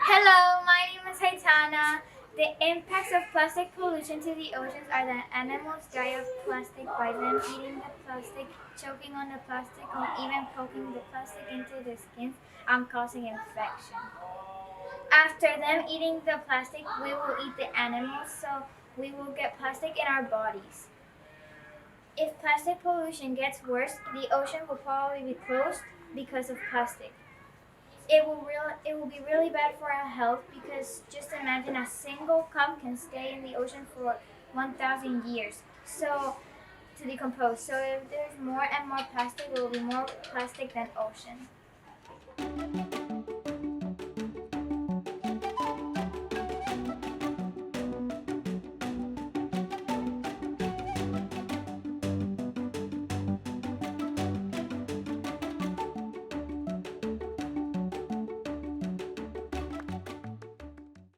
Hello, my name is Aitana. The impacts of plastic pollution to the oceans are that animals die of plastic by them eating the plastic, choking on the plastic, or even poking the plastic into their skins, causing infection. After them eating the plastic, we will eat the animals, so we will get plastic in our bodies. If plastic pollution gets worse, the ocean will probably be closed because of plastic. It will be really bad for our health because just imagine a single cup can stay in the ocean for 1,000 years. So to decompose. So if there's more and more plastic, there will be more plastic than ocean.